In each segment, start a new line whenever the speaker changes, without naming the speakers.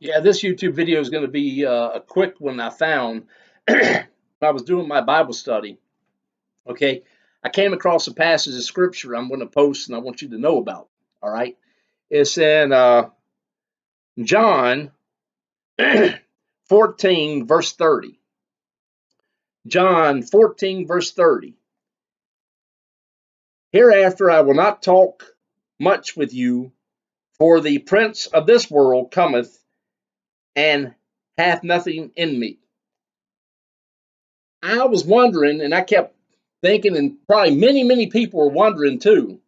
Yeah, this YouTube video is going to be a quick one I found when I was doing my Bible study. Okay, I came across a passage of scripture I'm going to post and I want you to know about. All right, it's in John 14, verse 30. John 14, verse 30. Hereafter I will not talk much with you, for the prince of this world cometh and hath nothing in me. I was wondering, and I kept thinking, and probably many people were wondering too,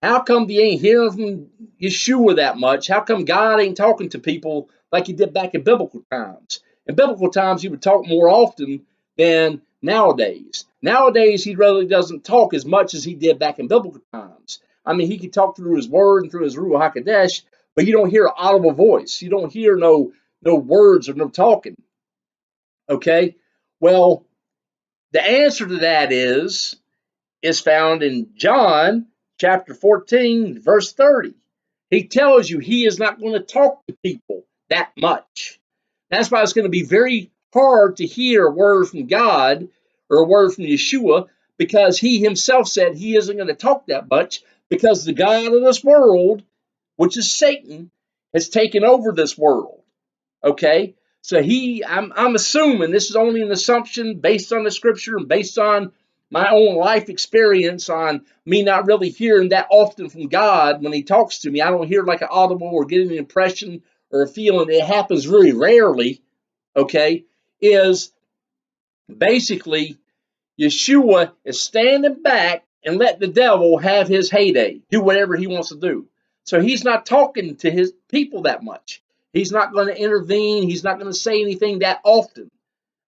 how come you ain't hearing from Yeshua that much? How come God ain't talking to people like he did back in biblical times? In biblical times, he would talk more often than nowadays. Nowadays, he really doesn't talk as much as he did back in biblical times. I mean, he could talk through his word and through his Ruach HaKodesh, but you don't hear an audible voice. You don't hear no words or no talking. Okay? Well, the answer to that is found in John chapter 14, verse 30. He tells you he is not going to talk to people that much. That's why it's going to be very hard to hear a word from God or a word from Yeshua, because he himself said he isn't going to talk that much, because the God of this world, which is Satan, has taken over this world. Okay? So I'm assuming, this is only an assumption based on the scripture and based on my own life experience, on me not really hearing that often from God when he talks to me. I don't hear like an audible or get an impression or a feeling. It happens very rarely. Okay? Is basically Yeshua is standing back and let the devil have his heyday, do whatever he wants to do. So he's not talking to his people that much. He's not going to intervene. He's not going to say anything that often.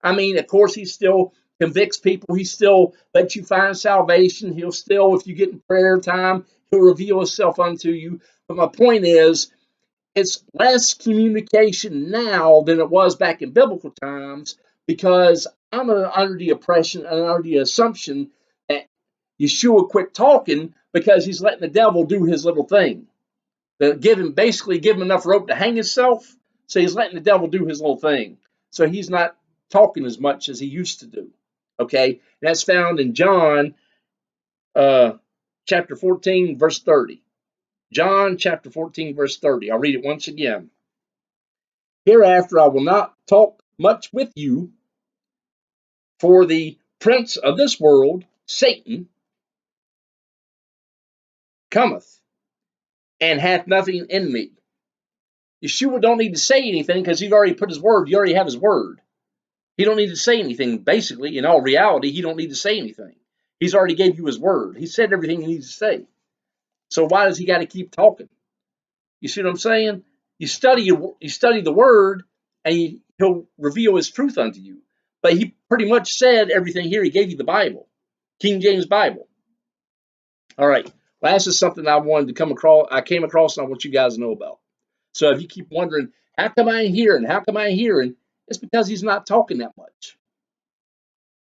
I mean, of course, he still convicts people. He still lets you find salvation. He'll still, if you get in prayer time, he'll reveal himself unto you. But my point is, it's less communication now than it was back in biblical times, because I'm under the oppression and under the assumption that Yeshua quit talking because he's letting the devil do his little thing. Basically give him enough rope to hang himself, so he's letting the devil do his little thing. So he's not talking as much as he used to do. Okay, and that's found in John chapter 14, verse 30. John chapter 14, verse 30. I'll read it once again. Hereafter I will not talk much with you, for the prince of this world, Satan, cometh and hath nothing in me. Yeshua don't need to say anything, because he's already put his word. You already have his word. He don't need to say anything. Basically, in all reality, he don't need to say anything. He's already gave you his word. He said everything he needs to say. So why does he got to keep talking? You see what I'm saying? You study the word, and he'll reveal his truth unto you. But he pretty much said everything here. He gave you the Bible, King James Bible. All right. Well, that's just something I wanted to come across. I came across, and I want you guys to know about. So if you keep wondering, how come I ain't hearing? How come I ain't hearing? It's because he's not talking that much.